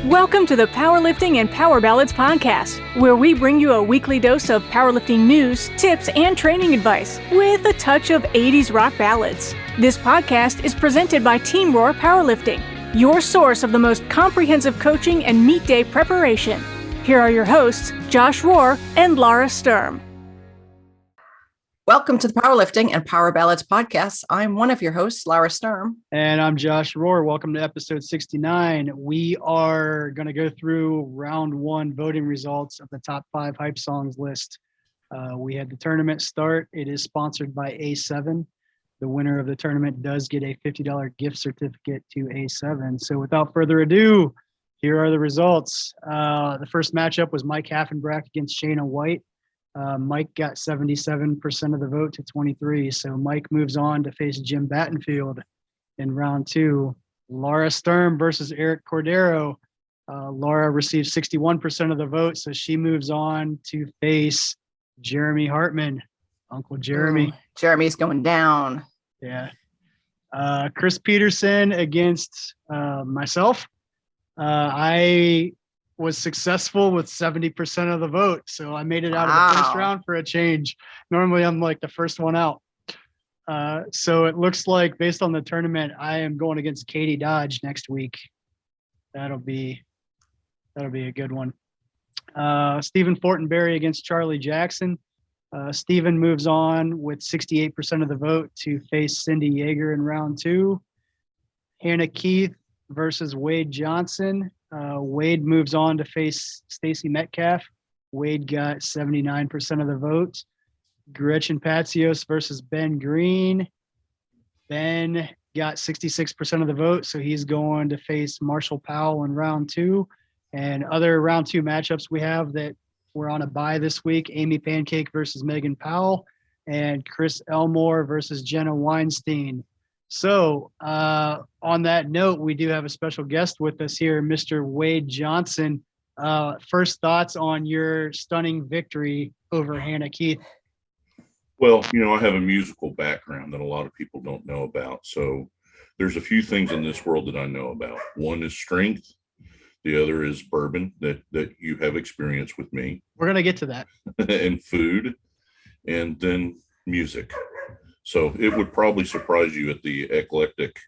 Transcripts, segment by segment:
Welcome to the Powerlifting and Power Ballads podcast, where we bring you a weekly dose of powerlifting news, tips, and training advice with a touch of 80s rock ballads. This podcast is presented by Team Roar Powerlifting, your source of the most comprehensive coaching and meet day preparation. Here are your hosts, Josh Rohr and Laura Sturm. Welcome to the Powerlifting and Power Ballads podcast. I'm one of your hosts, Laura Sturm. And I'm Josh Rohr. Welcome to episode 69. We are going to go through round one voting results of the top 5 hype songs list. We had the tournament start. It is sponsored by A7. The winner of the tournament does get a $50 gift certificate to A7. So without further ado, here are the results. The first matchup was Mike Haffenbrack against Shayna White. Mike got 77% of the vote to 23. So Mike moves on to face Jim Battenfield in round 2. Laura Sturm versus Eric Cordero. Laura received 61% of the vote, so she moves on to face Jeremy Hartman, Uncle Jeremy. Jeremy's going down. Yeah. Chris Peterson against myself. I was successful with 70% of the vote. So I made it out of the first round for a change. Normally I'm like the first one out. So it looks like based on the tournament, I am going against Katie Dodge next week. That'll be a good one. Stephen Fortenberry against Charlie Jackson. Stephen moves on with 68% of the vote to face Cindy Yeager in round 2. Hannah Keith versus Wade Johnson. Wade moves on to face Stacy Metcalf. Wade got 79% of the vote. Gretchen Patsios versus Ben Green. Ben got 66% of the vote, so he's going to face Marshall Powell in round 2. And other round 2 matchups we have that we're on a bye this week: Amy Pancake versus Megan Powell, and Chris Elmore versus Jenna Weinstein. So on that note, we do have a special guest with us here, Mr. Wade Johnson. First thoughts on your stunning victory over Hannah Keith? Well, I have a musical background that a lot of people don't know about. So there's a few things in this world that I know about. One is strength. The other is bourbon that you have experience with me. We're going to get to that. And food, and then music. So it would probably surprise you at the eclectic,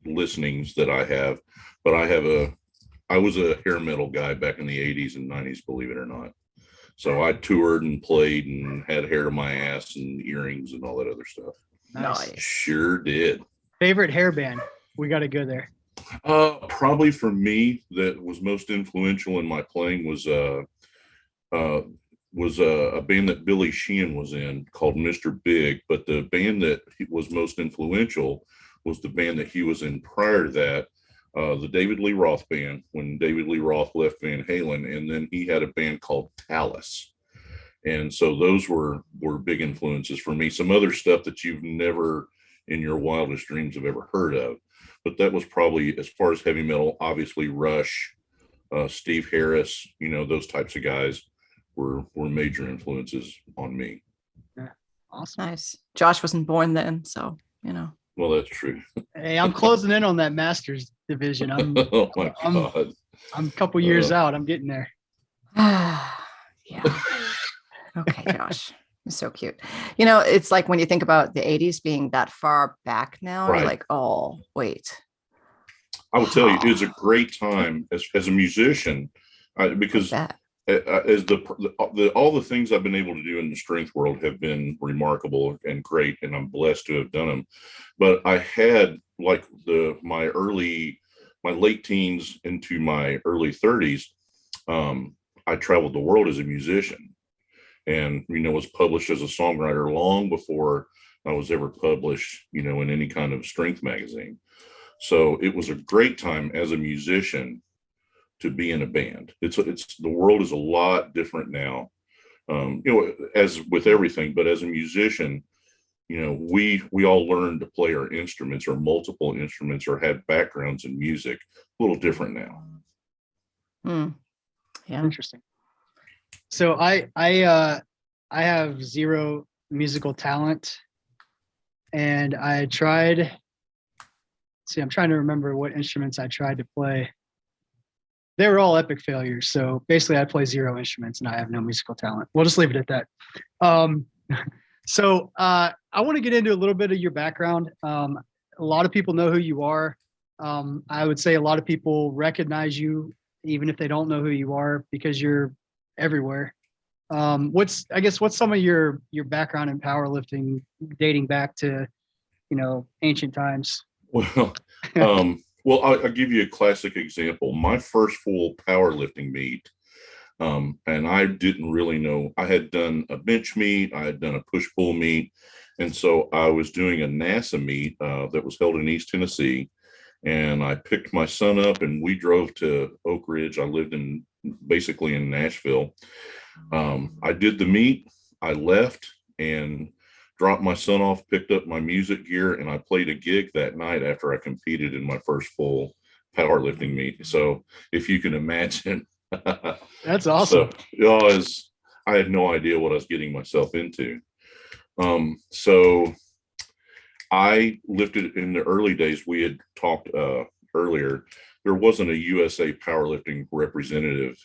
listenings that I have. But I was a hair metal guy back in the 80s and 90s, believe it or not. So I toured and played and had hair to my ass and earrings and all that other stuff. Nice. Sure did. Favorite hair band? We got to go there. Probably for me, that was most influential in my playing was a band that Billy Sheehan was in called Mr. Big, but the band that was most influential was the band that he was in prior to that, the David Lee Roth band, when David Lee Roth left Van Halen, and then he had a band called Talus. And so those were big influences for me. Some other stuff that you've never in your wildest dreams have ever heard of, but that was probably, as far as heavy metal, obviously Rush, Steve Harris, those types of guys were major influences on me. Yeah, awesome. Nice. Josh wasn't born then, so Well, that's true. Hey, I'm closing in on that Masters division. Oh my God. I'm a couple years out. I'm getting there. yeah. Okay, Josh. It's so cute. It's like when you think about the 80s being that far back now, Right. You're like, oh, wait. I would tell you, it's a great time as a musician, because as all the things I've been able to do in the strength world have been remarkable and great, and I'm blessed to have done them. But I had my late teens into my early 30s. I traveled the world as a musician, and was published as a songwriter long before I was ever published, in any kind of strength magazine. So it was a great time as a musician to be in a band. It's the world is a lot different now, as with everything, but as a musician, we all learned to play our instruments or multiple instruments or had backgrounds in music, a little different now. Yeah. Interesting. So I have zero musical talent, and I tried see, I'm trying to remember what instruments I tried to play. They were all epic failures. So basically, I play 0 instruments and I have no musical talent. We'll just leave it at that. So I want to get into a little bit of your background. A lot of people know who you are. I would say a lot of people recognize you, even if they don't know who you are, because you're everywhere. What's some of your background in powerlifting dating back to, ancient times? Well, I'll give you a classic example. My first full powerlifting meet, and I didn't really know. I had done a bench meet, I had done a push-pull meet, and so I was doing a NASA meet that was held in East Tennessee, and I picked my son up, and we drove to Oak Ridge. I lived basically in Nashville. I did the meet, I left, and dropped my son off, picked up my music gear, and I played a gig that night after I competed in my first full powerlifting meet. So if you can imagine, that's awesome. So I had no idea what I was getting myself into. So I lifted in the early days. We had talked earlier. There wasn't a USA powerlifting representative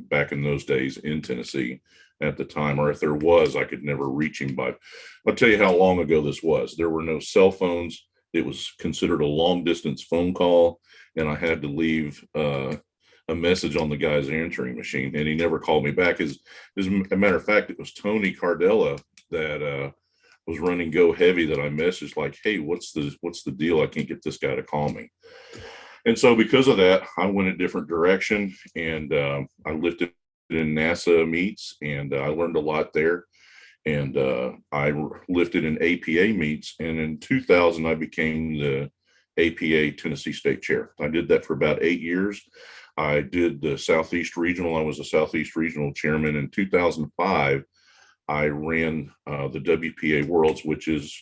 back in those days in Tennessee at the time, or if there was, I could never reach him. But I'll tell you how long ago this was. There were no cell phones. It was considered a long distance phone call, and I had to leave a message on the guy's answering machine, and he never called me back. As a matter of fact, it was Tony Cordero that was running Go Heavy that I messaged like, "Hey, what's the deal? I can't get this guy to call me." And so because of that, I went a different direction, and I lifted in NASA meets, and I learned a lot there. And I lifted in APA meets, and in 2000, I became the APA Tennessee State Chair. I did that for about 8 years. I did the Southeast Regional. I was a Southeast Regional Chairman. In 2005, I ran the WPA Worlds, which is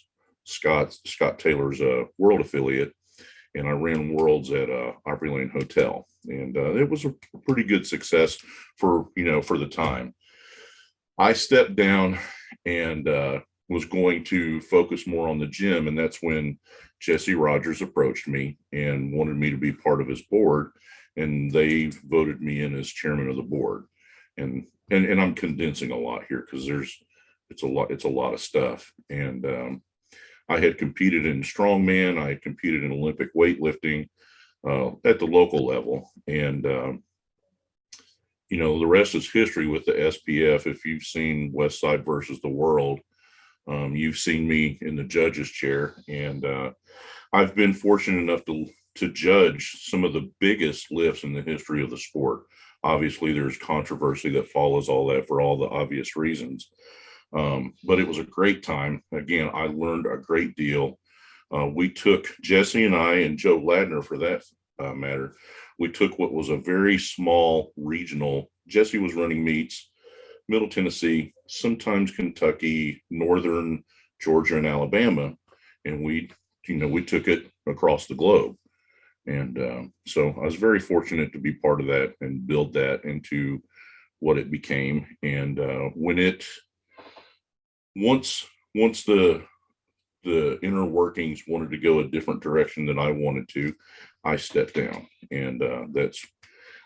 Scott Taylor's world affiliate. And I ran Worlds at Opry Lane Hotel, and it was a pretty good success for the time. I stepped down and was going to focus more on the gym, and that's when Jesse Rogers approached me and wanted me to be part of his board, and they voted me in as chairman of the board. And I'm condensing a lot here because it's a lot of stuff. And I had competed in strongman. I had competed in Olympic weightlifting at the local level. And, the rest is history with the SPF. If you've seen West Side versus the World, you've seen me in the judge's chair. And I've been fortunate enough to judge some of the biggest lifts in the history of the sport. Obviously, there's controversy that follows all that for all the obvious reasons. But it was a great time. Again, I learned a great deal. We took Jesse and I, and Joe Ladner for that matter, we took what was a very small regional. Jesse was running meets, Middle Tennessee, sometimes Kentucky, Northern Georgia, and Alabama. And we took it across the globe. And so I was very fortunate to be part of that and build that into what it became. And once the inner workings wanted to go a different direction than I wanted to, I stepped down. And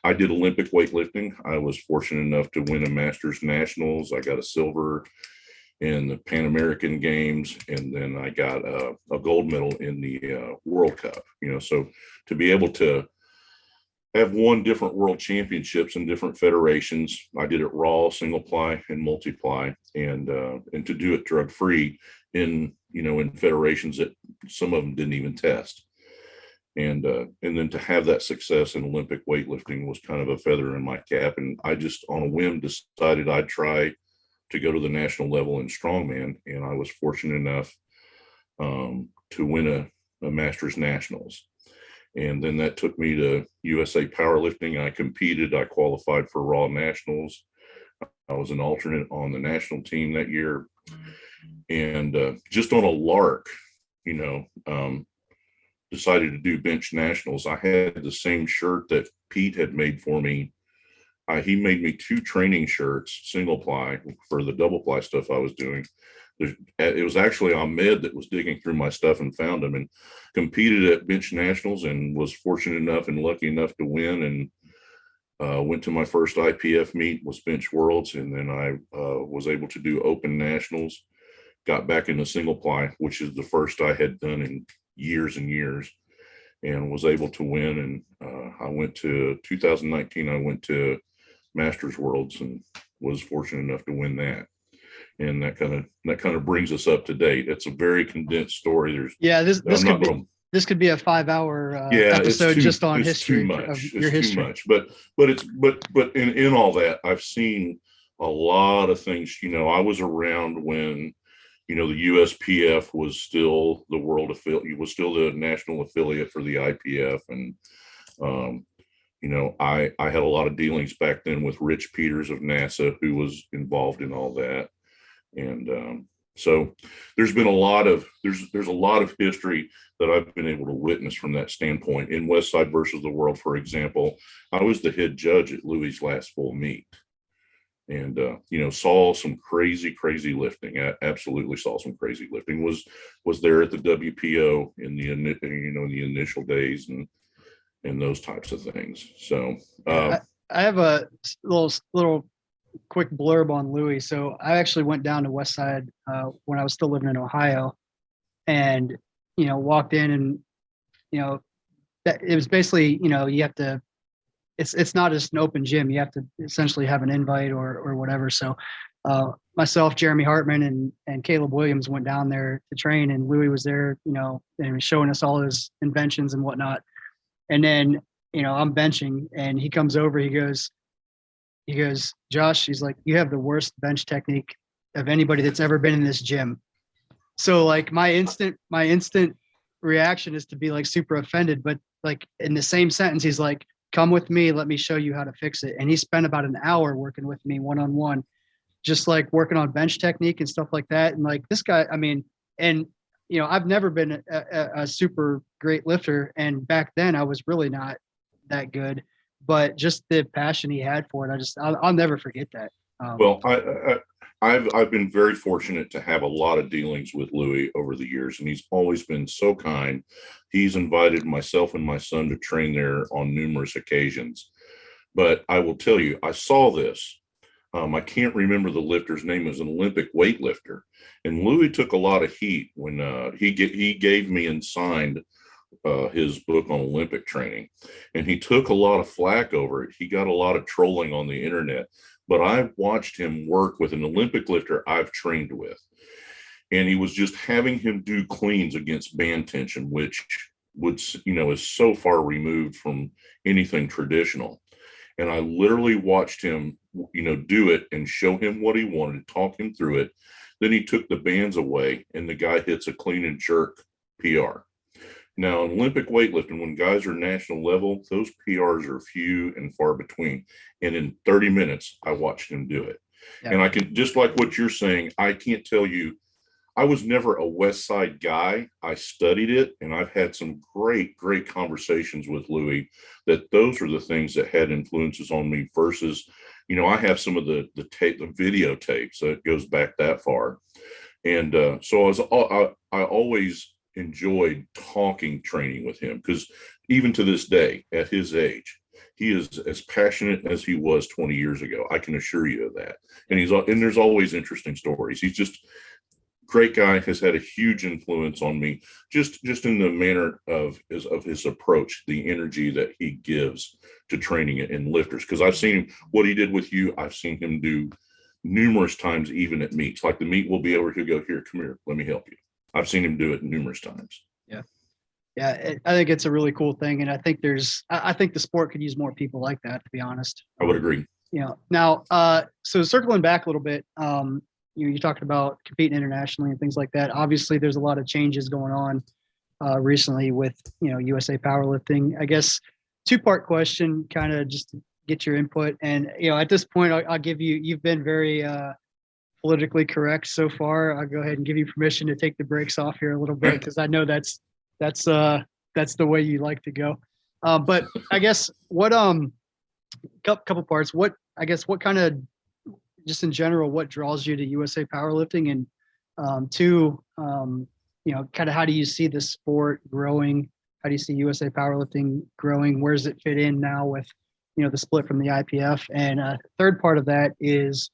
I did Olympic weightlifting. I was fortunate enough to win a Masters Nationals. I got a silver in the Pan American Games, and then I got a gold medal in the World Cup. So to be able to have won different world championships in different federations. I did it raw, single ply, and multiply, and to do it drug free in federations that some of them didn't even test. And then to have that success in Olympic weightlifting was kind of a feather in my cap. And I just on a whim decided I'd try to go to the national level in strongman. And I was fortunate enough to win a Masters Nationals. And then that took me to USA Powerlifting. I competed. I qualified for Raw Nationals. I was an alternate on the national team that year. And just on a lark, decided to do bench nationals. I had the same shirt that Pete had made for me. He made me 2 training shirts, single ply for the double ply stuff I was doing. It was actually Ahmed that was digging through my stuff and found them, and competed at bench nationals, and was fortunate enough and lucky enough to win, and went to my first IPF meet, was bench worlds, and then I was able to do open nationals, got back into single ply, which is the first I had done in years and years, and was able to win. And I went to 2019, I went to Masters Worlds and was fortunate enough to win that. And that kind of brings us up to date. It's a very condensed story. This could be a 5-hour yeah, episode just on history. Too much. Of your history. Too much. But in all that, I've seen a lot of things. I was around when the USPF was still the world affiliate, was still the national affiliate for the IPF, and I had a lot of dealings back then with Rich Peters of NASA, who was involved in all that. And so there's been a lot of history that I've been able to witness from that standpoint. In Westside versus the World, for example, I was the head judge at Louis' last full meet, and saw some crazy lifting. I absolutely saw some crazy lifting. Was there at the WPO in the the initial days and those types of things. So I have a little quick blurb on Louis. So I actually went down to Westside when I was still living in Ohio, and walked in, and that it was basically you have to. It's not just an open gym. You have to essentially have an invite or whatever. So myself, Jeremy Hartman, and Caleb Williams went down there to train, and Louis was there, and he was showing us all his inventions and whatnot. And then I'm benching, and he comes over. He goes, Josh, he's like, you have the worst bench technique of anybody that's ever been in this gym. So like my instant reaction is to be like super offended, but like in the same sentence, he's like, come with me, let me show you how to fix it. And he spent about an hour working with me one-on-one, just like working on bench technique and stuff like that. And like this guy, I've never been a super great lifter. And back then I was really not that good, but just the passion he had for it, I'll never forget that. Well, I've been very fortunate to have a lot of dealings with Louis over the years, and he's always been so kind. He's invited myself and my son to train there on numerous occasions. But I will tell you, I saw this. I can't remember the lifter's name. It was an Olympic weightlifter, and Louis took a lot of heat when he gave me and signed his book on Olympic training, and he took a lot of flack over it. He got a lot of trolling on the internet. But I've watched him work with an Olympic lifter I've trained with, and he was just having him do cleans against band tension, which is so far removed from anything traditional. And I literally watched him, do it and show him what he wanted, talk him through it. Then he took the bands away, and the guy hits a clean and jerk PR. Now, in Olympic weightlifting, when guys are national level, those PRs are few and far between. And in 30 minutes, I watched him do it. Yeah. And I can, just like what you're saying, I can't tell you, I was never a West Side guy. I studied it, and I've had some great conversations with Louis that those are the things that had influences on me versus, I have some of the videotapes that goes back that far. And so I always enjoyed training with him, because even to this day, at his age, he is as passionate as he was 20 years ago. I can assure you of that. And there's always interesting stories. He's just great guy, has had a huge influence on me, just in the manner of his approach, the energy that he gives to training in lifters. Because I've seen him, what he did with you, I've seen him do numerous times, even at meets. Like the meet will be over, he'll go, here, come here, let me help you. I've seen him do it numerous times. Yeah, I think it's a really cool thing, and I think I think the sport could use more people like that, to be honest. I would agree. Now, so circling back a little bit, you talked about competing internationally and things like that. Obviously, there's a lot of changes going on recently with USA Powerlifting. I guess 2-part question, kind of just to get your input. And at this point, I'll give you. You've been very politically correct so far. I'll go ahead and give you permission to take the brakes off here a little bit, because I know that's the way you like to go. But I guess couple parts. What kind of, just in general, what draws you to USA Powerlifting, and Two, kind of how do you see the sport growing? How do you see USA powerlifting growing? Where does it fit in now with, the split from the IPF? And third part of that is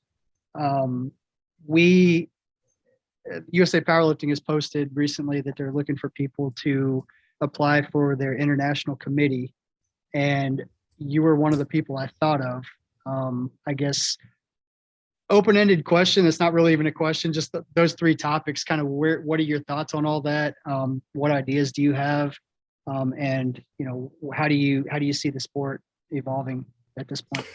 USA Powerlifting has posted recently that they're looking for people to apply for their international committee. And you were one of the people I thought of. I guess open-ended question. It's not really even a question, just those three topics, kind of what are your thoughts on all that? What ideas do you have? And how do you see the sport evolving at this point?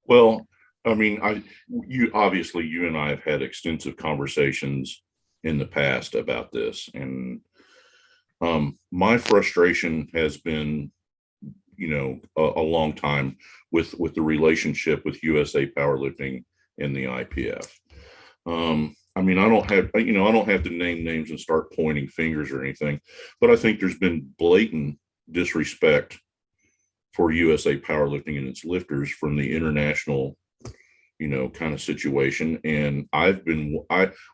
Well, I mean, you and I have had extensive conversations in the past about this, and my frustration has been, a long time with the relationship with USA Powerlifting and the IPF. I mean, I don't have to name names and start pointing fingers or anything, but I think there's been blatant disrespect for USA Powerlifting and its lifters from the international, kind of situation. And I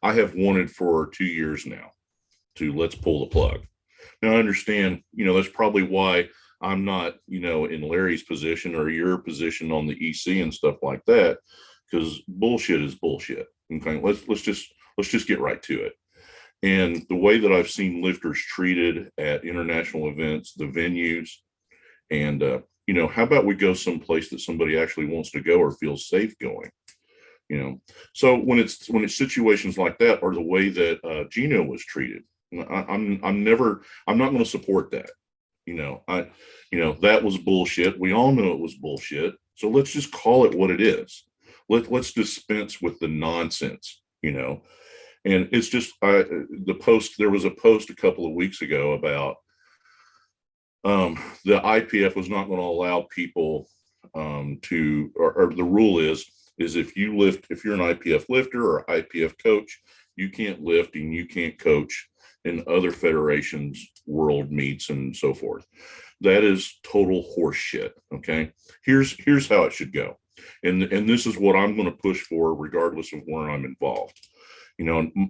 have wanted for 2 years now to let's pull the plug. Now I understand, that's probably why I'm not, in Larry's position or your position on the EC and stuff like that, because bullshit is bullshit. Okay, let's just get right to it. And the way that I've seen lifters treated at international events, the venues, and how about we go someplace that somebody actually wants to go or feels safe going? So when it's situations like that, or the way that Gino was treated, I'm not going to support that. That was bullshit. We all know it was bullshit. So let's just call it what it is. Let's dispense with the nonsense, and it's just there was a post a couple of weeks ago about the IPF was not going to allow people or the rule is if you're an IPF lifter or IPF coach, you can't lift and you can't coach in other federations, world meets, and so forth. That is total horse shit. Okay. Here's how it should go. And this is what I'm going to push for regardless of where I'm involved.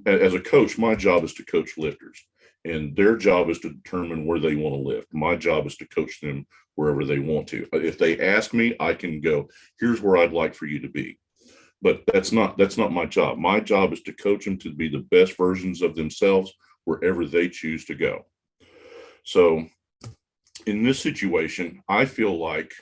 As a coach, my job is to coach lifters, and their job is to determine where they want to lift. My job is to coach them wherever they want to. If they ask me, I can go, here's where I'd like for you to be. But that's not my job. My job is to coach them to be the best versions of themselves wherever they choose to go. So in this situation, I feel like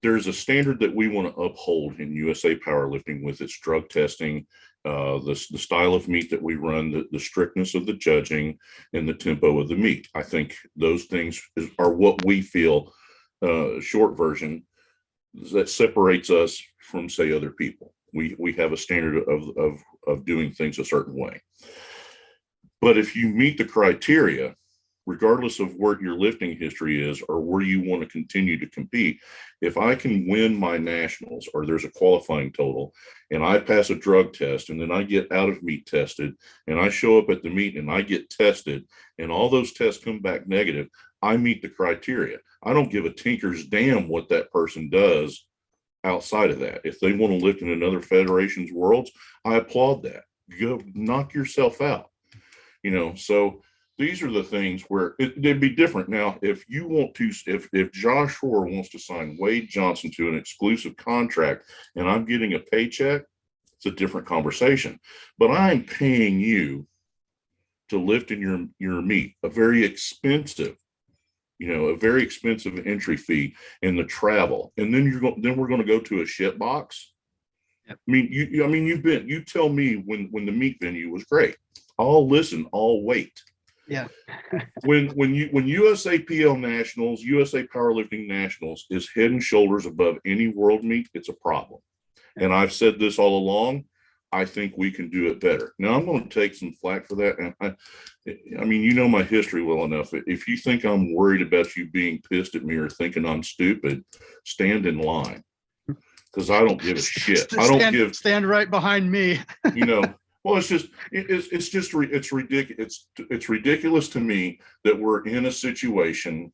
there's a standard that we want to uphold in USA Powerlifting with its drug testing, the style of meet that we run, the strictness of the judging, and the tempo of the meet. I think those things are what we feel, short version, that separates us from, say, other people. We have a standard of doing things a certain way. But if you meet the criteria, regardless of what your lifting history is or where you want to continue to compete, if I can win my nationals or there's a qualifying total and I pass a drug test and then I get out of meet tested and I show up at the meet and I get tested and all those tests come back negative, I meet the criteria. I don't give a tinker's damn what that person does outside of that. If they want to lift in another federation's worlds, I applaud that. Go knock yourself out. So these are the things where it'd be different. Now, if Josh Hoare wants to sign Wade Johnson to an exclusive contract and I'm getting a paycheck, it's a different conversation. But I'm paying you to lift in your meet, a very expensive entry fee and the travel. And then we're going to go to a shit box. Yep. I mean, you tell me when the meet venue was great. I'll listen, I'll wait. Yeah. when USAPL Nationals, USA Powerlifting Nationals is head and shoulders above any world meet, it's a problem. And I've said this all along. I think we can do it better. Now I'm going to take some flack for that. And I mean, my history well enough. If you think I'm worried about you being pissed at me or thinking I'm stupid, stand in line. Because I don't give a shit. Stand right behind me. Well, it's ridiculous. It's ridiculous to me that we're in a situation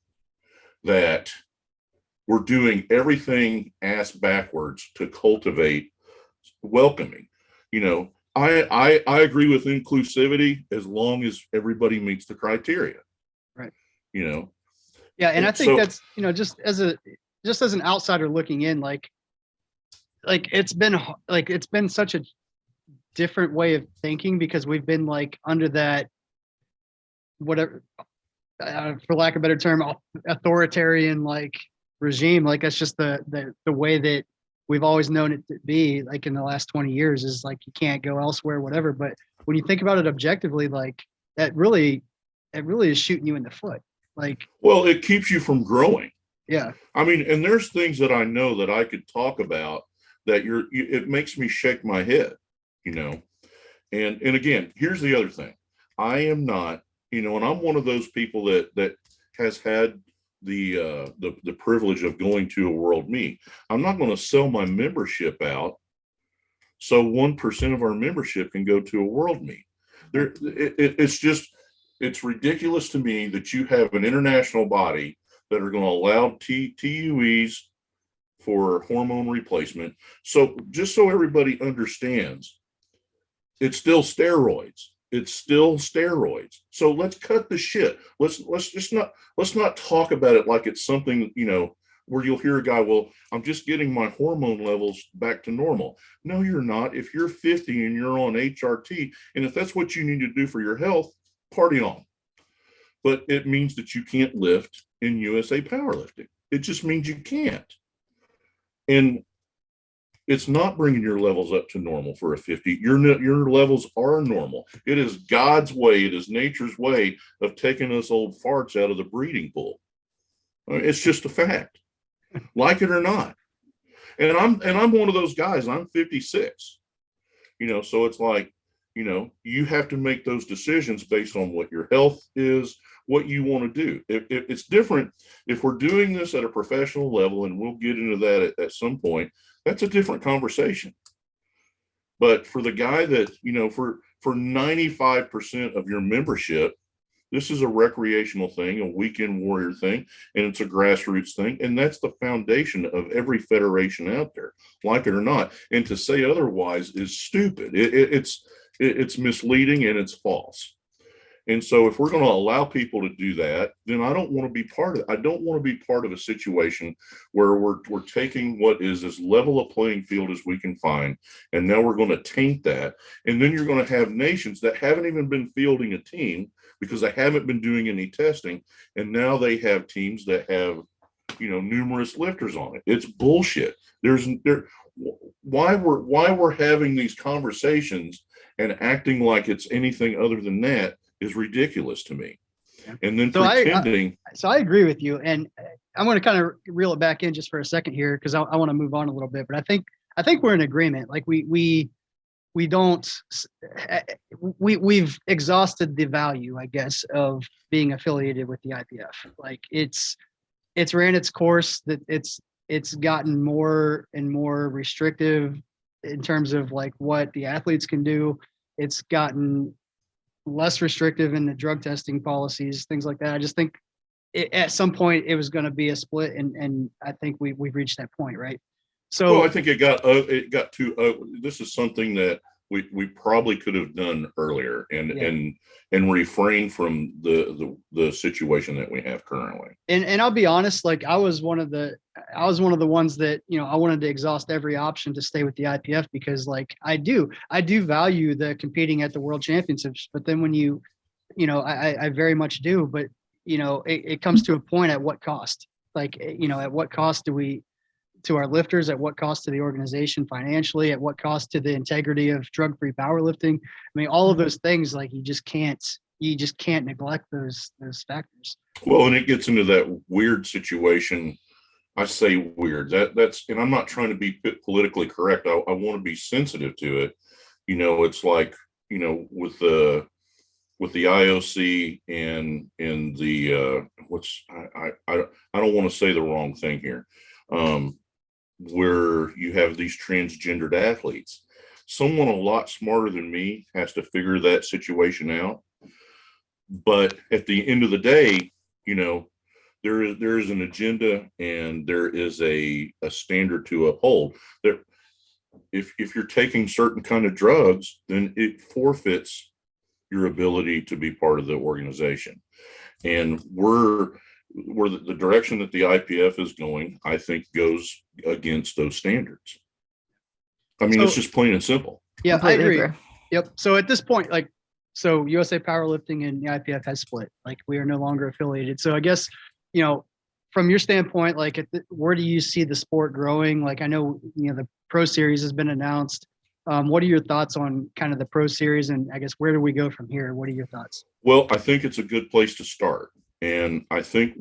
that we're doing everything ass backwards to cultivate welcoming. I agree with inclusivity as long as everybody meets the criteria. Right. You know. Yeah, and I think that's, you know, just as an outsider looking in, like it's been such a different way of thinking because we've been like under that whatever, for lack of a better term, authoritarian like regime. Like that's just the way that we've always known it to be. Like in the last 20 years, is like you can't go elsewhere, whatever. But when you think about it objectively, like it really is shooting you in the foot. Like, well, it keeps you from growing. Yeah. I mean, and there's things that I know that I could talk about that it makes me shake my head, you know. And again, here's the other thing. I am not, you know, and I'm one of those people that has had the privilege of going to a world meet. I'm not going to sell my membership out so 1% of our membership can go to a world meet. It's ridiculous to me that you have an international body that are going to allow TUEs for hormone replacement. So just so everybody understands, it's still steroids. It's still steroids. So let's cut the shit. Let's not talk about it like it's something, you know, where you'll hear a guy, well, I'm just getting my hormone levels back to normal. No, you're not. If you're 50 and you're on HRT, and if that's what you need to do for your health, party on. But it means that you can't lift in USA powerlifting. It just means you can't. And it's not bringing your levels up to normal for a 50. Your levels are normal. It is God's way. It is nature's way of taking us old farts out of the breeding pool. It's just a fact, like it or not. And I'm one of those guys. I'm 56. You know, so it's like, you know, you have to make those decisions based on what your health is, what you want to do. If it's different, if we're doing this at a professional level, and we'll get into that at some point, that's a different conversation. But for the guy that, you know, for 95% of your membership, this is a recreational thing, a weekend warrior thing, and it's a grassroots thing. And that's the foundation of every federation out there, like it or not. And to say otherwise is stupid. It's misleading and it's false. And so if we're going to allow people to do that, then I don't want to be part of it. I don't want to be part of a situation where we're taking what is as level a playing field as we can find, and now we're going to taint that. And then you're going to have nations that haven't even been fielding a team because they haven't been doing any testing, and now they have teams that have, you know, numerous lifters on it. It's bullshit. Why we're having these conversations and acting like it's anything other than that is ridiculous to me. And then pretending. So I agree with you. And I'm going to kind of reel it back in just for a second here, because I want to move on a little bit. But I think we're in agreement. Like we've exhausted the value, I guess, of being affiliated with the IPF. Like it's ran its course, that it's gotten more and more restrictive in terms of like what the athletes can do. It's gotten less restrictive in the drug testing policies, things like that. I just think at some point it was going to be a split, and I think we've reached that point, right? So, well, I think it got too. This is something that we probably could have done earlier, and refrain from the situation that we have currently. And I'll be honest, like I was one of the ones that, you know, I wanted to exhaust every option to stay with the IPF, because like I do value the competing at the world championships, but then when you know, I very much do, but you know, it comes to a point at what cost? Like, you know, at what cost do we, to our lifters, at what cost to the organization financially, at what cost to the integrity of drug-free powerlifting? I mean, all of those things, like you just can't neglect those factors. Well, and it gets into that weird situation. I say weird. That's, and I'm not trying to be politically correct. I want to be sensitive to it. You know, it's like, you know, with the IOC and the I don't want to say the wrong thing here. Where you have these transgendered athletes. Someone a lot smarter than me has to figure that situation out. But at the end of the day, you know, there is an agenda and there is a standard to uphold. if you're taking certain kind of drugs, then it forfeits your ability to be part of the organization. And the direction that the IPF is going, I think, goes against those standards. I mean, it's just plain and simple. Yeah, Completely I agree. agree. Yep. So at this point, so USA Powerlifting and the IPF has split. We are no longer affiliated. So I guess, from your standpoint, where do you see the sport growing? I know, the Pro Series has been announced. What are your thoughts on kind of the Pro Series, and I guess where do we go from here? What are your thoughts? Well, I think it's a good place to start. And I think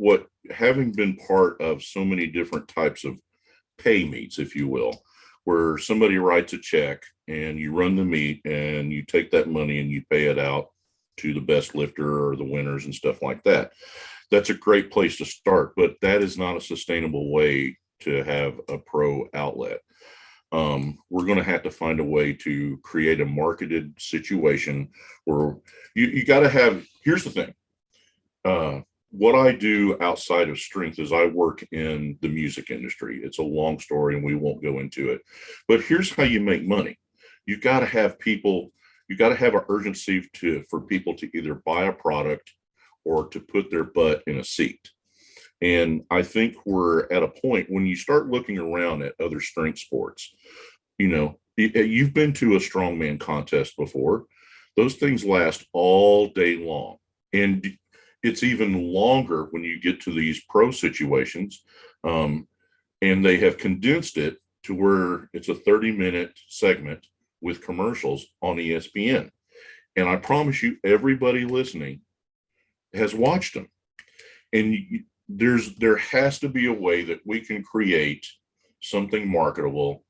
having been part of so many different types of pay meets, if you will, where somebody writes a check and you run the meet and you take that money and you pay it out to the best lifter or the winners and stuff like that. That's a great place to start, but that is not a sustainable way to have a pro outlet. We're going to have to find a way to create a marketed situation where you got to have, here's the thing. What I do outside of strength is I work in the music industry. It's a long story and we won't go into it, but here's how you make money. You got to have an urgency for people to either buy a product or to put their butt in a seat. And I think we're at a point when you start looking around at other strength sports, you've been to a strongman contest before. Those things last all day long. And it's even longer when you get to these pro situations. And they have condensed it to where it's a 30-minute segment with commercials on ESPN. And I promise you, everybody listening has watched them. And there has to be a way that we can create something marketable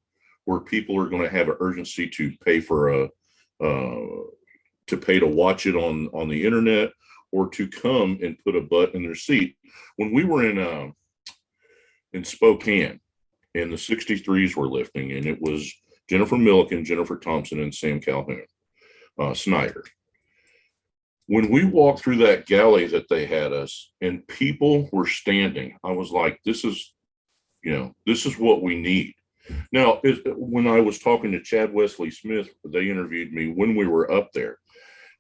where people are going to have an urgency to pay to watch it on the internet, or to come and put a butt in their seat. When we were in Spokane, and the 63s were lifting, and it was Jennifer Milliken, Jennifer Thompson, and Sam Calhoun, Snyder. When we walked through that galley that they had us, and people were standing, I was like, this is what we need. Now, when I was talking to Chad Wesley Smith, they interviewed me when we were up there.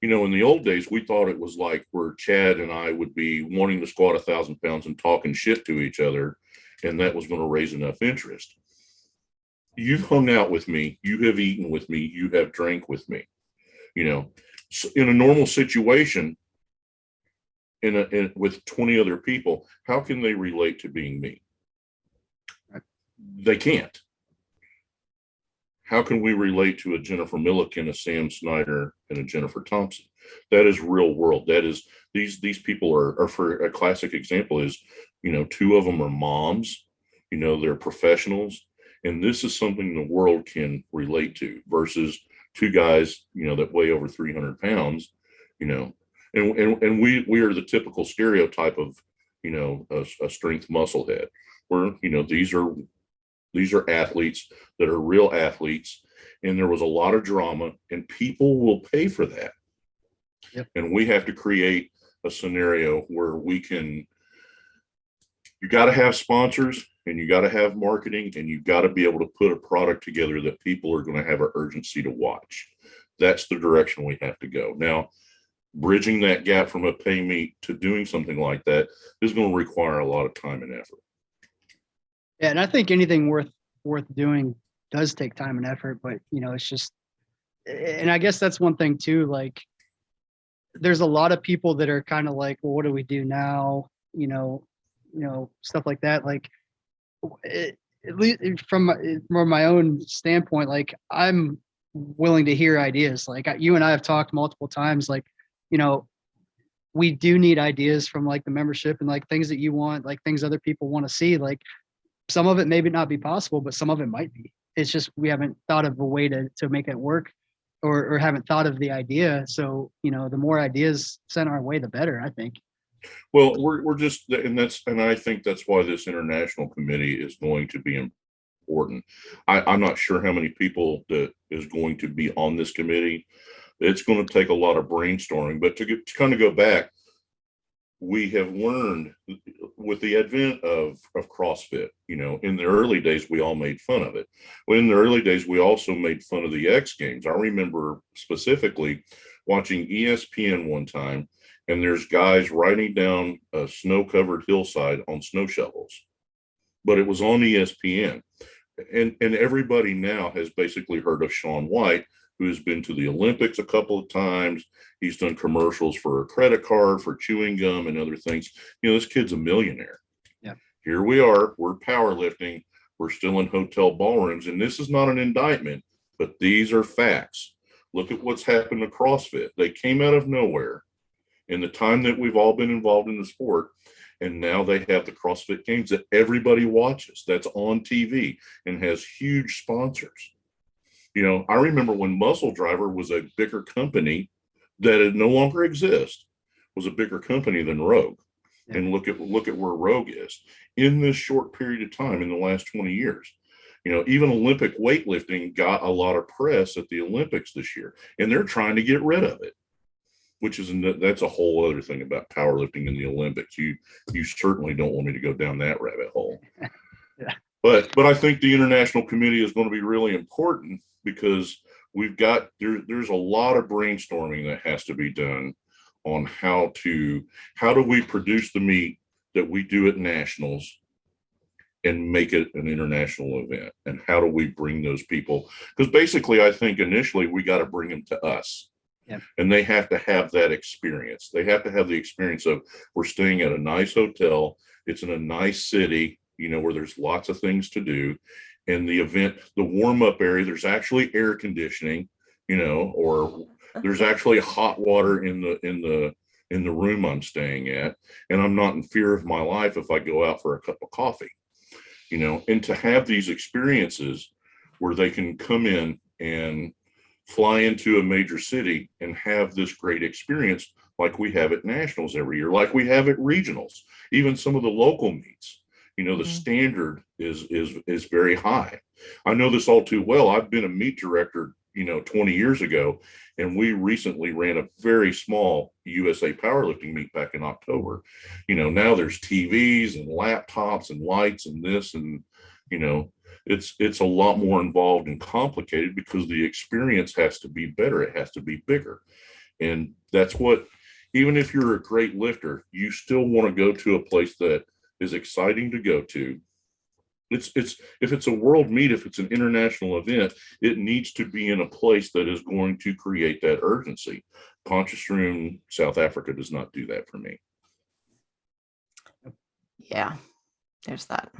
In the old days, we thought it was like where Chad and I would be wanting to squat 1,000 pounds and talking shit to each other, and that was going to raise enough interest. You've hung out with me. You have eaten with me. You have drank with me. So in a normal situation, with 20 other people, how can they relate to being me? They can't. How can we relate to a Jennifer Milliken, a Sam Snyder, and a Jennifer Thompson? That is real world. That is, these people are, for a classic example is, two of them are moms, they're professionals. And this is something the world can relate to versus two guys, that weigh over 300 pounds, and we are the typical stereotype of, a strength muscle head where, these are athletes that are real athletes, and there was a lot of drama, and people will pay for that. Yep. And we have to create a scenario where you got to have sponsors, and you got to have marketing, and you got to be able to put a product together that people are going to have an urgency to watch. That's the direction we have to go. Now, bridging that gap from a pay meet to doing something like that is going to require a lot of time and effort. Yeah, and I think anything worth doing does take time and effort, but it's just, and I guess that's one thing too. There's a lot of people that are kind of like, well, what do we do now? Stuff like that. At least from my own standpoint, I'm willing to hear ideas. You and I have talked multiple times. We do need ideas from the membership and things that you want, things other people want to see. Some of it maybe not be possible, but some of it might be. It's just we haven't thought of a way to make it work, or haven't thought of the idea. So, the more ideas sent our way, the better, I think. Well, we're just, and I think that's why this international committee is going to be important. I'm not sure how many people that is going to be on this committee. It's going to take a lot of brainstorming, but to kind of go back, we have learned with the advent of CrossFit, in the early days, we all made fun of it. Well, in the early days, we also made fun of the X Games. I remember specifically watching ESPN one time, and there's guys riding down a snow-covered hillside on snow shovels, but it was on ESPN. And everybody now has basically heard of Shaun White, who has been to the Olympics a couple of times. He's done commercials for a credit card, for chewing gum and other things. This kid's a millionaire. Yeah. Here we are, we're powerlifting, we're still in hotel ballrooms, and this is not an indictment, but these are facts. Look at what's happened to CrossFit. They came out of nowhere in the time that we've all been involved in the sport, and now they have the CrossFit Games that everybody watches, that's on TV and has huge sponsors. I remember when Muscle Driver was a bigger company that it no longer exists, was a bigger company than Rogue. Yeah. And look at where Rogue is in this short period of time in the last 20 years. Even Olympic weightlifting got a lot of press at the Olympics this year, and they're trying to get rid of it, that's a whole other thing about powerlifting in the Olympics. You certainly don't want me to go down that rabbit hole. Yeah. But I think the international committee is going to be really important, because there's a lot of brainstorming that has to be done on how do we produce the meat that we do at nationals and make it an international event, and how do we bring those people, because basically I think initially we got to bring them to us. Yeah. And they have to have that experience. They have to have the experience of, we're staying at a nice hotel, it's in a nice city, where there's lots of things to do. And the event, the warm-up area, there's actually air conditioning, or there's actually hot water in the room I'm staying at, and I'm not in fear of my life if I go out for a cup of coffee, and to have these experiences where they can come in and fly into a major city and have this great experience, like we have at nationals every year, like we have at regionals, even some of the local meets. The standard is very high. I know this all too well. I've been a meet director, 20 years ago, and we recently ran a very small USA powerlifting meet back in October. Now there's TVs and laptops and lights and this, and it's a lot more involved and complicated, because the experience has to be better. It has to be bigger. And that's what, even if you're a great lifter, you still want to go to a place that is exciting to go to. If it's a world meet, if it's an international event, it needs to be in a place that is going to create that urgency. Pontyström, South Africa does not do that for me. Yeah, there's that.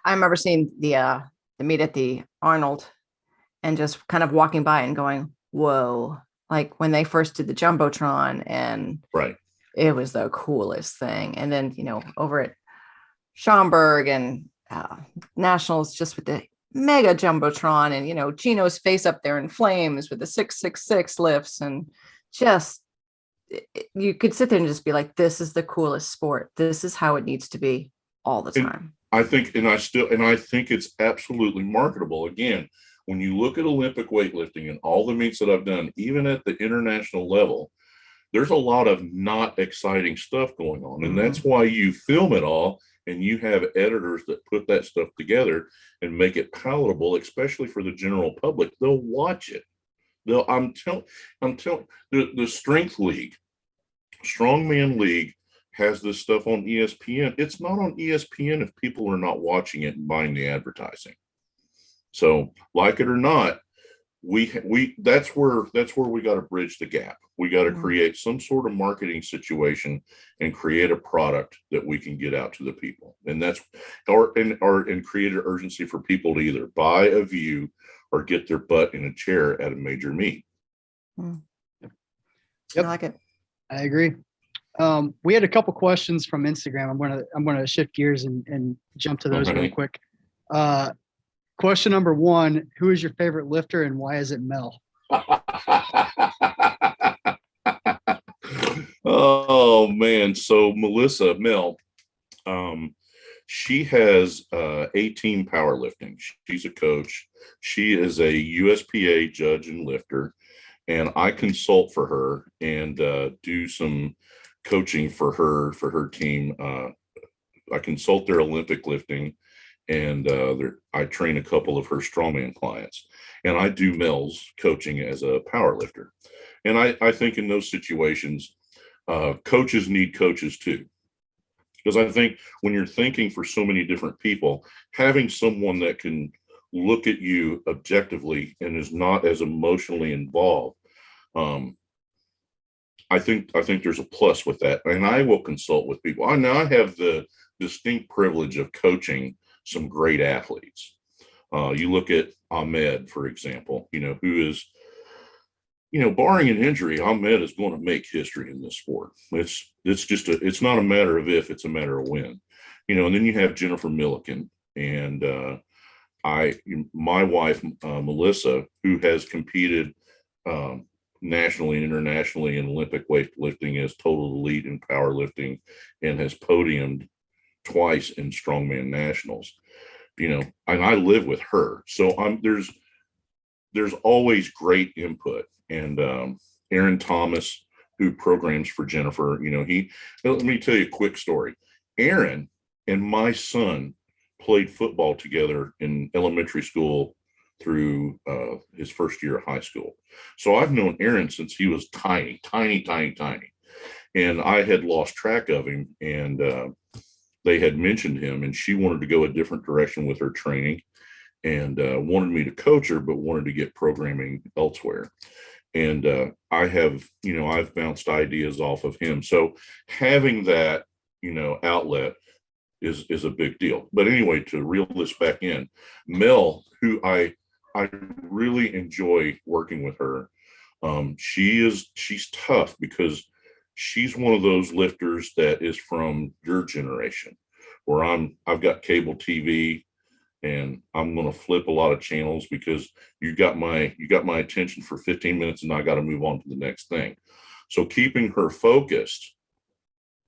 I remember seeing the meet at the Arnold and just kind of walking by and going, whoa, like when they first did the Jumbotron, and right, it was the coolest thing. And then, over at Schaumburg and nationals, just with the mega Jumbotron, and, Gino's face up there in flames with the 666 lifts, and just, you could sit there and just be like, this is the coolest sport. This is how it needs to be all the time. I think it's absolutely marketable. Again, when you look at Olympic weightlifting and all the meets that I've done, even at the international level, there's a lot of not exciting stuff going on. And that's why you film it all, and you have editors that put that stuff together and make it palatable, especially for the general public. They'll watch it. I'm telling the Strength League, Strongman League, has this stuff on ESPN. It's not on ESPN if people are not watching it and buying the advertising. So, like it or not, that's where we got to bridge the gap. We got to create some sort of marketing situation and create a product that we can get out to the people. And that's and create an urgency for people to either buy a view or get their butt in a chair at a major meet. Yep. I like it. I agree. We had a couple questions from Instagram. I'm gonna shift gears and jump to those real quick. Question number one: who is your favorite lifter, and why is it Mel? Oh man, so Mel, she has A-team powerlifting. She's a coach. She is a USPA judge and lifter, and I consult for her and do some coaching for her team. I consult their Olympic lifting, and I train a couple of her strongman clients, and I do Mel's coaching as a power lifter. And I think in those situations, coaches need coaches too. Because I think when you're thinking for so many different people, having someone that can look at you objectively and is not as emotionally involved, I think there's a plus with that. And I will consult with people. I know I have the distinct privilege of coaching some great athletes. You look at Ahmed, for example, who is, barring an injury, Ahmed is going to make history in this sport. It's not a matter of if, it's a matter of when, and then you have Jennifer Milliken and my wife, Melissa, who has competed nationally and internationally in Olympic weightlifting as total elite in powerlifting and has podiumed twice in strongman nationals, and I live with her. So there's always great input. And Aaron Thomas, who programs for Jennifer, let me tell you a quick story. Aaron and my son played football together in elementary school through his first year of high school. So I've known Aaron since he was tiny. And I had lost track of him, and they had mentioned him, and she wanted to go a different direction with her training and wanted me to coach her, but wanted to get programming elsewhere. And I've bounced ideas off of him. So having that, outlet is a big deal. But anyway, to reel this back in, Mel, who I really enjoy working with her. She's tough because she's one of those lifters that is from your generation, where I've got cable TV and I'm going to flip a lot of channels because you got my attention for 15 minutes and I got to move on to the next thing. So keeping her focused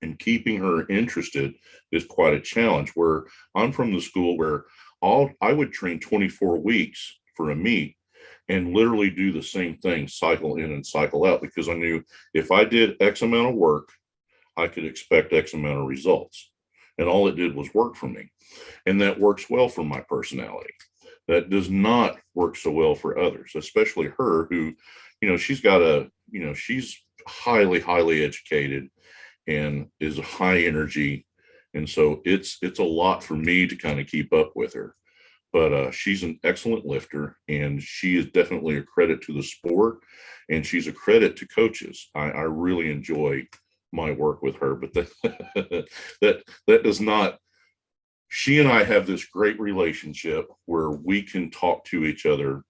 and keeping her interested is quite a challenge. Where I'm from the school where I would train 24 weeks for a meet and literally do the same thing, cycle in and cycle out, because I knew if I did X amount of work, I could expect X amount of results. And all it did was work for me. And that works well for my personality. That does not work so well for others, especially her, who, she's highly, highly educated and is high energy. And so it's a lot for me to kind of keep up with her. But she's an excellent lifter, and she is definitely a credit to the sport, and she's a credit to coaches. I really enjoy my work with her, but that does not. She and I have this great relationship where we can talk to each other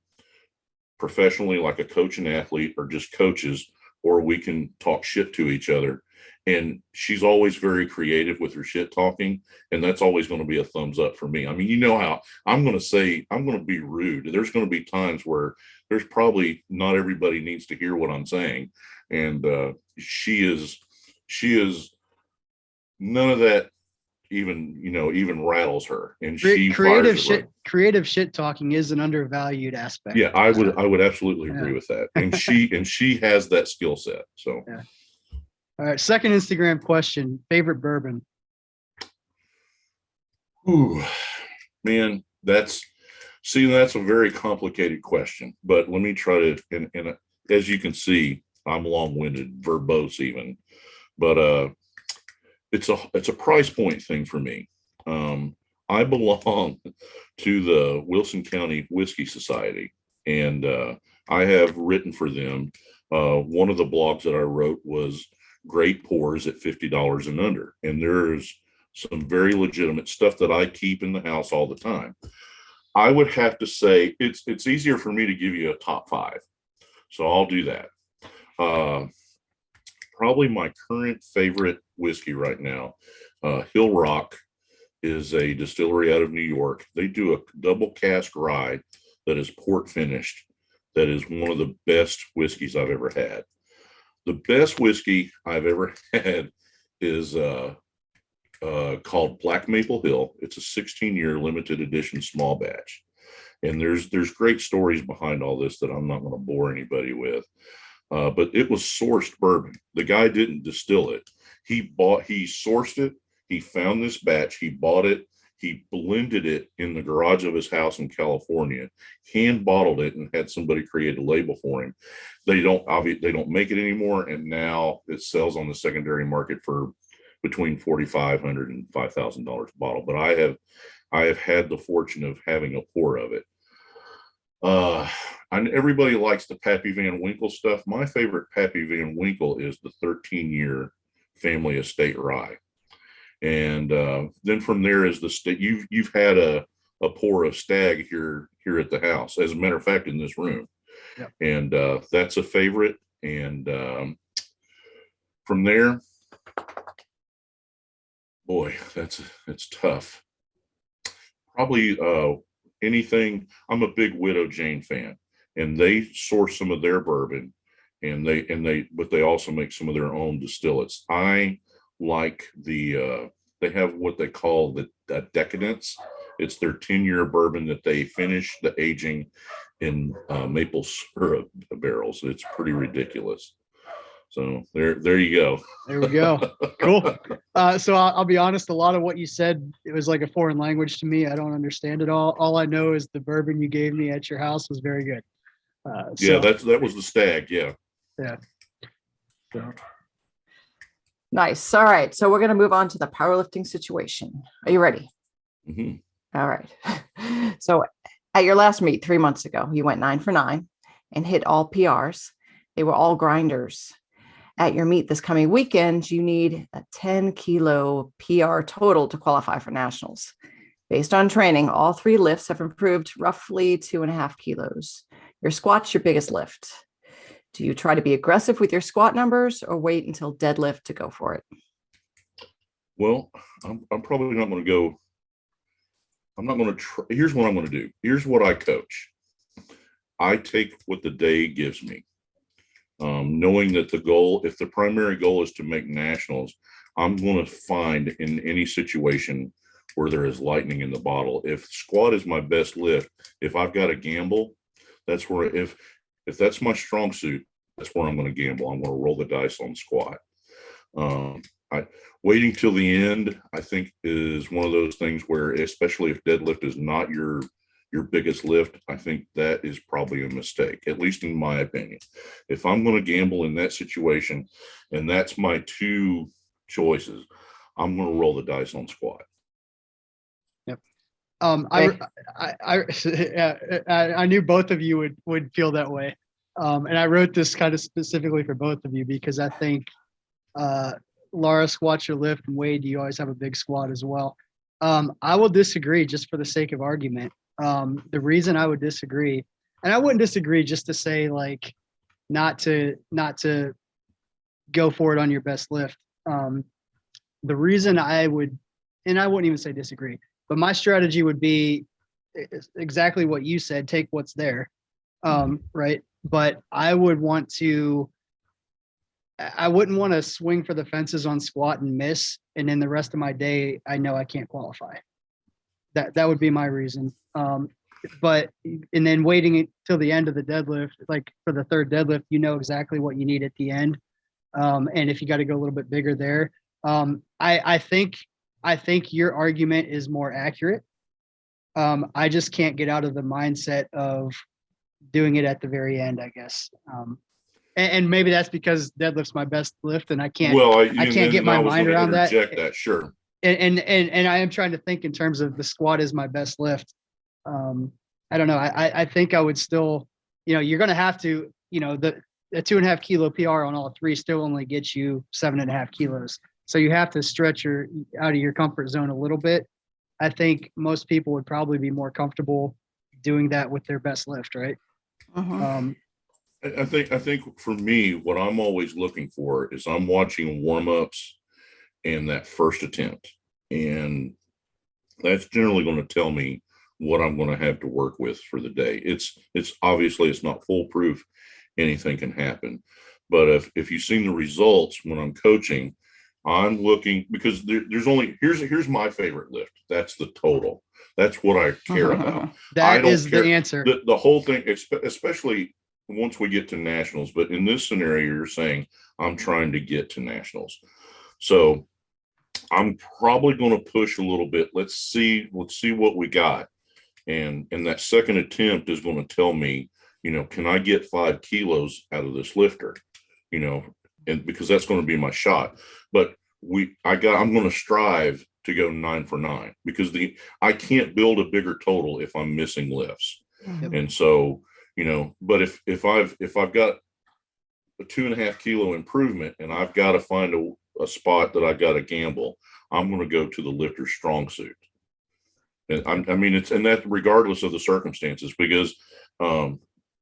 professionally, like a coach and athlete, or just coaches, or we can talk shit to each other. And she's always very creative with her shit talking. And that's always going to be a thumbs up for me. I mean, how I'm going to be rude. There's going to be times where there's probably not everybody needs to hear what I'm saying. And she is none of that even rattles her. And she creative shit talking is an undervalued aspect. Yeah, I would absolutely agree with that. And she has that skill set. So yeah. All right, second Instagram question, favorite bourbon? Ooh, man, that's a very complicated question, but let me try to, and as you can see, I'm long-winded, verbose even, but it's a price point thing for me. I belong to the Wilson County Whiskey Society, and I have written for them. One of the blogs that I wrote was Great Pours at $50 and under. And there's some very legitimate stuff that I keep in the house all the time. I would have to say it's easier for me to give you a top 5. So I'll do that. Probably my current favorite whiskey right now, Hill Rock, is a distillery out of New York. They do a double cask rye that is port finished. That is one of the best whiskeys I've ever had. The best whiskey I've ever had is called Black Maple Hill. It's a 16-year limited edition small batch. And there's great stories behind all this that I'm not going to bore anybody with. but it was sourced bourbon. The guy didn't distill it. He sourced it. He found this batch. He bought it. He blended it in the garage of his house in California, hand bottled it, and had somebody create a label for him. They don't make it anymore, and now it sells on the secondary market for between $4,500 and $5,000 a bottle. But I have had the fortune of having a pour of it. And everybody likes the Pappy Van Winkle stuff. My favorite Pappy Van Winkle is the 13-year family estate rye. And then from there is the state. You've had a pour of Stag here at the house. As a matter of fact, in this room, yep. And that's a favorite. And from there, boy, it's tough. Probably anything. I'm a big Widow Jane fan, and they source some of their bourbon, but they also make some of their own distillates. I like they have what they call the Decadence. It's their 10-year bourbon that they finish the aging in maple syrup barrels. It's pretty ridiculous. So there you go. There we go. Cool. So I'll be honest, a lot of what you said, it was like a foreign language to me. I don't understand it all. All I know is the bourbon you gave me at your house was very good. Yeah, that was the Stag. Yeah. Yeah. So. Nice. All right. So we're going to move on to the powerlifting situation. Are you ready? Mm-hmm. All right. So at your last meet 3 months ago, you went 9 for 9 and hit all PRs. They were all grinders. At your meet this coming weekend, you need a 10-kilo PR total to qualify for nationals. Based on training, all 3 lifts have improved roughly 2.5 kilos. Your squat's your biggest lift. Do you try to be aggressive with your squat numbers or wait until deadlift to go for it? Well, I'm probably not going to go. I'm not going to try. Here's what I'm going to do. Here's what I coach. I take what the day gives me. Knowing that if the primary goal is to make nationals, I'm going to find in any situation where there is lightning in the bottle. If squat is my best lift, if I've got to gamble, that's where, if that's my strong suit, that's where I'm going to gamble. I'm going to roll the dice on squat. Waiting till the end, I think, is one of those things where, especially if deadlift is not your biggest lift, I think that is probably a mistake, at least in my opinion. If I'm going to gamble in that situation, and that's my 2 choices, I'm going to roll the dice on squat. Yep. I knew both of you would feel that way. And I wrote this kind of specifically for both of you because I think Laura squats your lift, and Wade, you always have a big squat as well. I will disagree just for the sake of argument. The reason I would disagree, and I wouldn't disagree just to say like not to go for it on your best lift. The reason I would, and I wouldn't even say disagree, but my strategy would be exactly what you said, take what's there. Right. But I wouldn't want to swing for the fences on squat and miss. And then the rest of my day, I know I can't qualify. That would be my reason. But and then waiting until the end of the deadlift, like for the third deadlift, you know exactly what you need at the end. And if you got to go a little bit bigger there, I think your argument is more accurate. I just can't get out of the mindset of doing it at the very end, I guess. And maybe that's because deadlift's my best lift, and I can't. I can't get my mind around that. That, sure. And I am trying to think in terms of the squat is my best lift. I don't know. I think I would still, you're going to have to, the 2.5 kilo PR on all 3 still only gets you 7.5 kilos. So you have to stretch out of your comfort zone a little bit. I think most people would probably be more comfortable doing that with their best lift, right? Uh-huh. I think for me, what I'm always looking for is I'm watching warm-ups and that first attempt. And that's generally going to tell me what I'm going to have to work with for the day. It's obviously it's not foolproof. Anything can happen. But if you've seen the results when I'm coaching, I'm looking, because there's only, here's my favorite lift. That's the total. That's what I care about. That is the answer. The whole thing, especially once we get to nationals. But in this scenario, you're saying I'm trying to get to nationals. So I'm probably going to push a little bit. Let's see what we got. And that second attempt is going to tell me, can I get 5 kilos out of this lifter? And because that's going to be my shot. But I'm going to strive to go 9 for 9 because I can't build a bigger total if I'm missing lifts. Mhm. And so, but if I've got a 2.5 kilo improvement and I've got to find a spot that I got to gamble, I'm going to go to the lifter's strong suit. And and that regardless of the circumstances, because,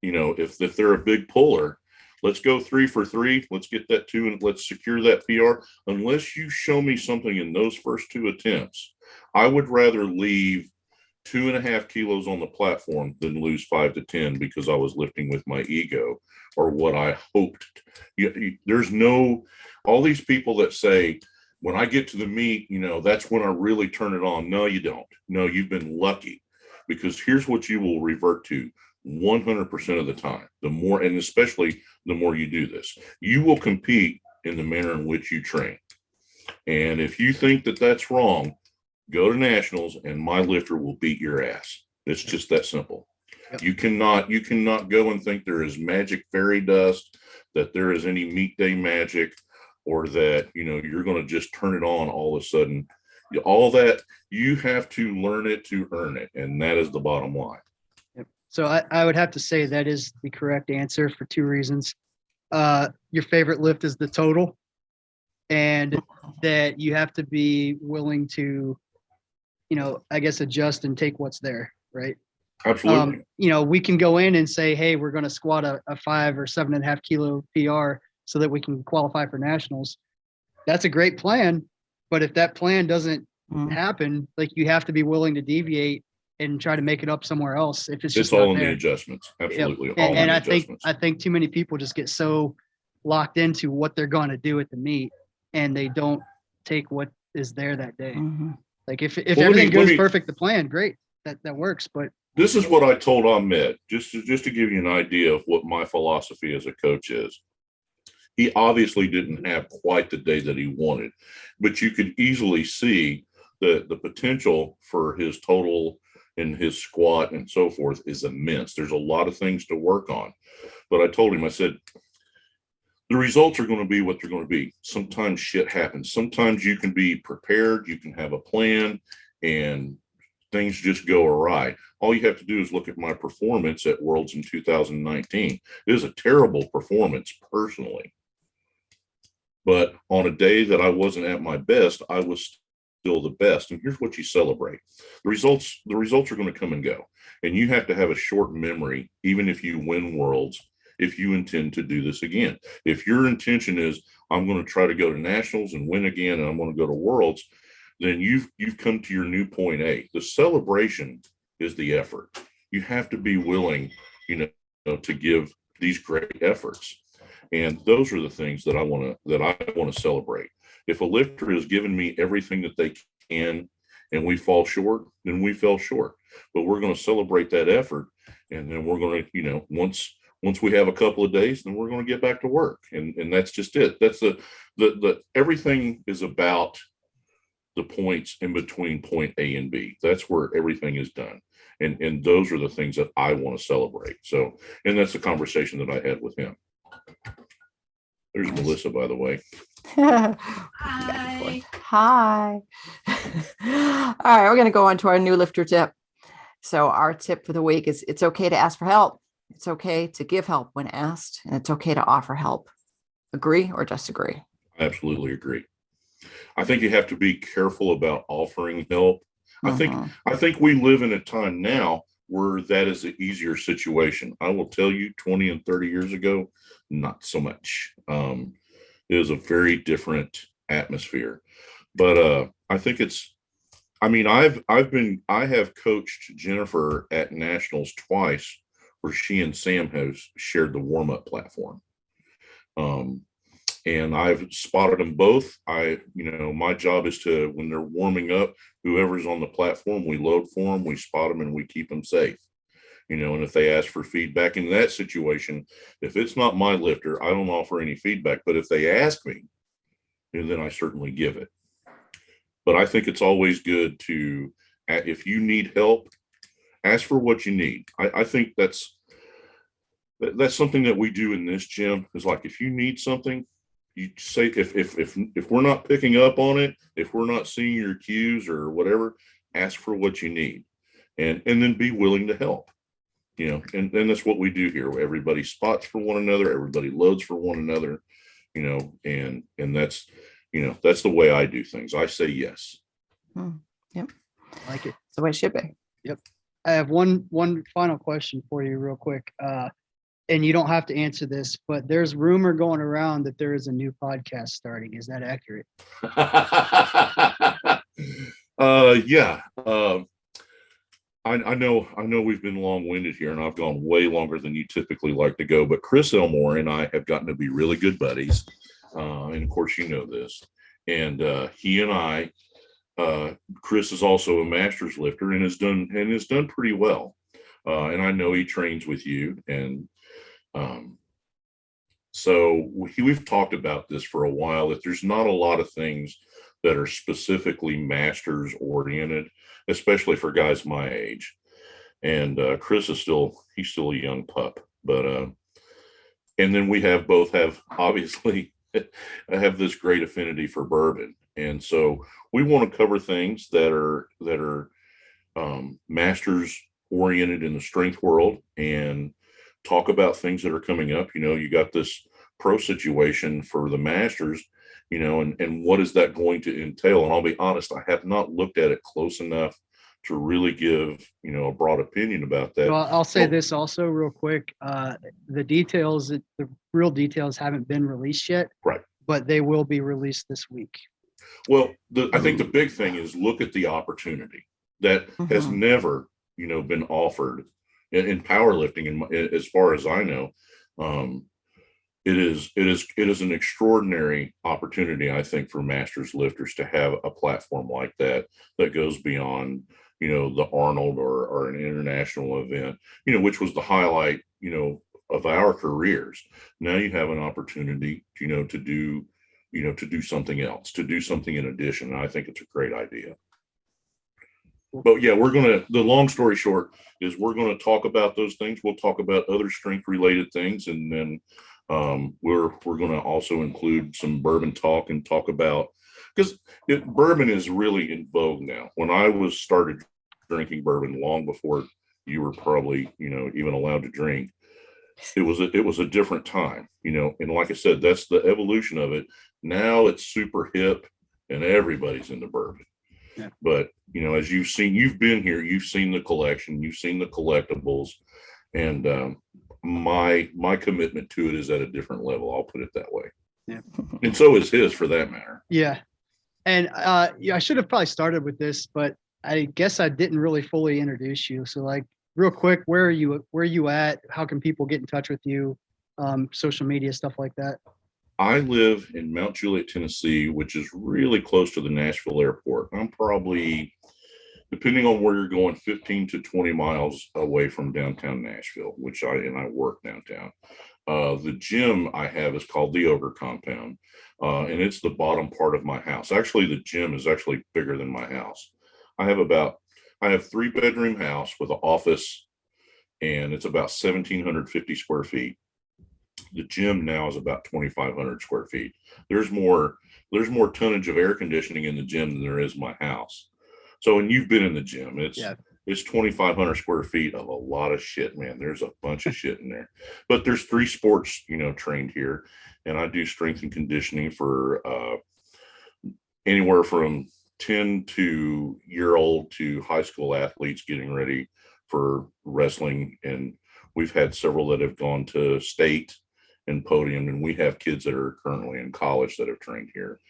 if they're a big puller, let's go 3 for 3. Let's get that 2 and let's secure that PR. Unless you show me something in those first 2 attempts, I would rather leave 2.5 kilos on the platform than lose 5 to 10 because I was lifting with my ego or what I hoped. There's all these people that say, when I get to the meet, that's when I really turn it on. No, you don't. No, you've been lucky, because here's what you will revert to 100% of the time. The more, and especially the more you do this, you will compete in the manner in which you train. And if you think that that's wrong, go to nationals and my lifter will beat your ass. It's just that simple. Yep. You cannot go and think there is magic fairy dust, that there is any meet day magic, or that, you're going to just turn it on all of a sudden. All that, you have to learn it to earn it. And that is the bottom line. Yep. So I would have to say that is the correct answer for 2 reasons. Your favorite lift is the total, and that you have to be willing to, I guess, adjust and take what's there. Right. Absolutely. We can go in and say, hey, we're going to squat a 5 or 7.5 kilo PR so that we can qualify for nationals. That's a great plan. But if that plan doesn't happen, like, you have to be willing to deviate and try to make it up somewhere else. If it's all in the adjustments. Absolutely. Yep. And I think too many people just get so locked into what they're going to do at the meet, and they don't take what is there that day. Mm-hmm. Like if everything goes perfect to plan, great. That works. But this is what I told Ahmed, just to give you an idea of what my philosophy as a coach is. He obviously didn't have quite the day that he wanted, but you could easily see the potential for his total and his squat and so forth is immense. There's a lot of things to work on. But I told him, I said, the results are going to be what they're going to be. Sometimes shit happens. Sometimes you can be prepared, you can have a plan, and things just go awry. All you have to do is look at my performance at Worlds in 2019. It was a terrible performance personally. But on a day that I wasn't at my best, I was still the best. And here's what you celebrate. The results are going to come and go. And you have to have a short memory, even if you win Worlds, if you intend to do this again. If your intention is, I'm going to try to go to nationals and win again, and I'm going to go to Worlds, then you've come to your new point A. The celebration is the effort. You have to be willing, to give these great efforts. And those are the things that I want to celebrate. If a lifter has given me everything that they can and we fall short, then we fell short. But we're going to celebrate that effort. And then we're going to, once we have a couple of days, then we're going to get back to work. And that's just it. That's the everything is about the points in between point A and B. That's where everything is done. And those are the things that I want to celebrate. So, and that's the conversation that I had with him. There's Melissa, by the way. Hi. Hi. All right, we're going to go on to our new lifter tip. So our tip for the week is, it's okay to ask for help. It's okay to give help when asked, and it's okay to offer help. Agree or disagree? I absolutely agree. I think you have to be careful about offering help. I think we live in a time now where that is an easier situation. I will tell you, 20 and 30 years ago, not so much. It was a very different atmosphere. But I think I have coached Jennifer at nationals twice, where she and Sam have shared the warm-up platform. And I've spotted them both. My job is to, when they're warming up, whoever's on the platform, we load for them, we spot them, and we keep them safe. and if they ask for feedback in that situation, if it's not my lifter, I don't offer any feedback. But if they ask me, and then I certainly give it. But I think it's always good to, if you need help, ask for what you need. I think that's something that we do in this gym, is like, if you need something, you say, if we're not picking up on it, if we're not seeing your cues or whatever, ask for what you need, and then be willing to help. And that's what we do here. Everybody spots for one another, everybody loads for one another, and that's that's the way I do things. I say yes. Yep. I like it. That's the way it should be. Yep. I have one final question for you real quick. And you don't have to answer this, but there's rumor going around that there is a new podcast starting. Is that accurate? Yeah. I know we've been long-winded here, and I've gone way longer than you typically like to go, but Chris Elmore and I have gotten to be really good buddies. And of course, you know this. And he and I, Chris is also a master's lifter and has done pretty well. And I know he trains with you, and so we've talked about this for a while, that there's not a lot of things that are specifically masters oriented, especially for guys my age. And Chris is he's still a young pup, but and then we both have obviously have this great affinity for bourbon, and so we want to cover things that are masters oriented in the strength world, and talk about things that are coming up. You got this pro situation for the masters, and what is that going to entail? And I'll be honest, I have not looked at it close enough to really give, a broad opinion about that. Well, I'll say this also real quick. The real details haven't been released yet, right? But they will be released this week. Well, I think the big thing is, look at the opportunity that has never, been offered in powerlifting. And as far as I know, it is an extraordinary opportunity, I think, for masters lifters to have a platform like that goes beyond, the Arnold or an international event, which was the highlight, of our careers. Now you have an opportunity, to do something else, to do something in addition. And I think it's a great idea. But yeah, the long story short is, we're going to talk about those things. We'll talk about other strength related things. And then we're going to also include some bourbon talk, and talk about, because bourbon is really in vogue now. When I started drinking bourbon, long before you were probably, even allowed to drink, it was a different time, and like I said, that's the evolution of it. Now it's super hip and everybody's into bourbon. Yeah. But, as you've been here, you've seen the collection, you've seen the collectibles, and my commitment to it is at a different level. I'll put it that way. Yeah. And so is his, for that matter. Yeah. And I should have probably started with this, but I guess I didn't really fully introduce you. So, like, real quick, where are you at? How can people get in touch with you? Social media, stuff like that. I live in Mount Juliet, Tennessee, which is really close to the Nashville airport. I'm probably, depending on where you're going, 15 to 20 miles away from downtown Nashville, which I work downtown. The gym I have is called the Ogre Compound, and it's the bottom part of my house. Actually, the gym is actually bigger than my house. I have 3-bedroom house with an office, and it's about 1,750 square feet. The gym now is about 2,500 square feet. There's more tonnage of air conditioning in the gym than there is my house. So, and you've been in the gym, it's 2,500 square feet of a lot of shit, man. There's a bunch of shit in there, but there's 3 sports, trained here. And I do strength and conditioning for anywhere from 10 to year-old to high school athletes getting ready for wrestling. And we've had several that have gone to state and podium, and we have kids that are currently in college that have trained here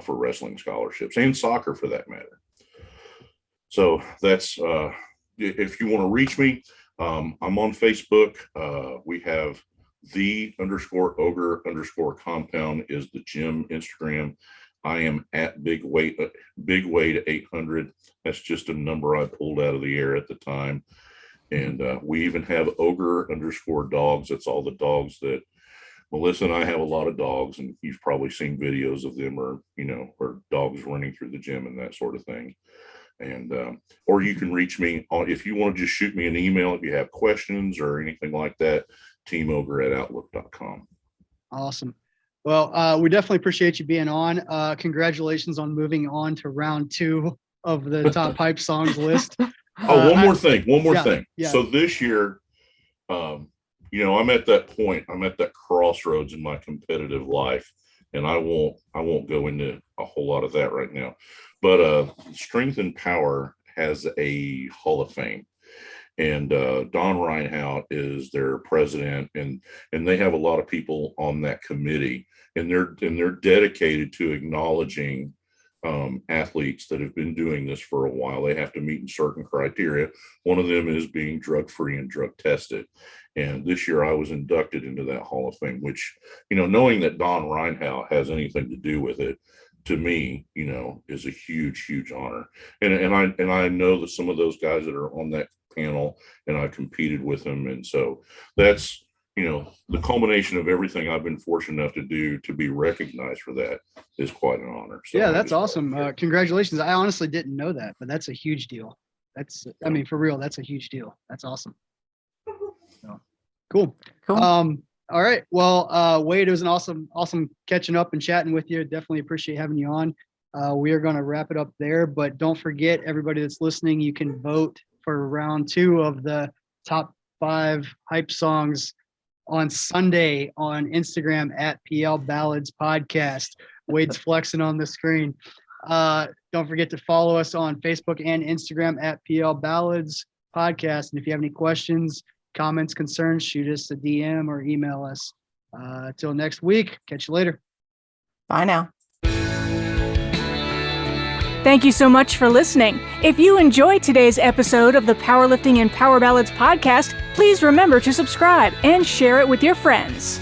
for wrestling scholarships, and soccer for that matter. So that's, if you want to reach me, I'm on Facebook. We have _ogre_compound is the gym Instagram. I am at Big Wade 800. That's just a number I pulled out of the air at the time. And we even have ogre_dogs. That's all the dogs that Melissa and I have. A lot of dogs, and you've probably seen videos of them, or or dogs running through the gym and that sort of thing. And or you can reach me on, if you want to just shoot me an email if you have questions or anything like that, teamogre@outlook.com. Awesome. Well, we definitely appreciate you being on. Congratulations on moving on to round 2 of the top hype songs list. One more thing. Yeah. So this year, I'm at that point. I'm at that crossroads in my competitive life, and I won't go into a whole lot of that right now. But Strength and Power has a Hall of Fame, and Don Reinhout is their president, and they have a lot of people on that committee, and they're dedicated to acknowledging athletes that have been doing this for a while. They have to meet certain criteria. One of them is being drug-free and drug tested. And this year I was inducted into that Hall of Fame, which, knowing that Don Reinhout has anything to do with it, to me, is a huge, huge honor. And I know that some of those guys that are on that panel, and I competed with them. And so that's, the culmination of everything I've been fortunate enough to do, to be recognized for that, is quite an honor. So yeah, that's awesome. Congratulations. I honestly didn't know that, but that's a huge deal. I mean, for real, that's a huge deal. That's awesome. So, cool. All right. Well, Wade, it was an awesome catching up and chatting with you. Definitely appreciate having you on. We are going to wrap it up there, but don't forget, everybody that's listening, you can vote for round 2 of the top 5 hype songs on Sunday on Instagram at PL Ballads Podcast. Wade's flexing on the screen. Don't forget to follow us on Facebook and Instagram at PL Ballads Podcast. And if you have any questions, comments, concerns, shoot us a DM or email us. Till next week. Catch you later. Bye now. Thank you so much for listening. If you enjoyed today's episode of the Powerlifting and Power Ballads podcast, please remember to subscribe and share it with your friends.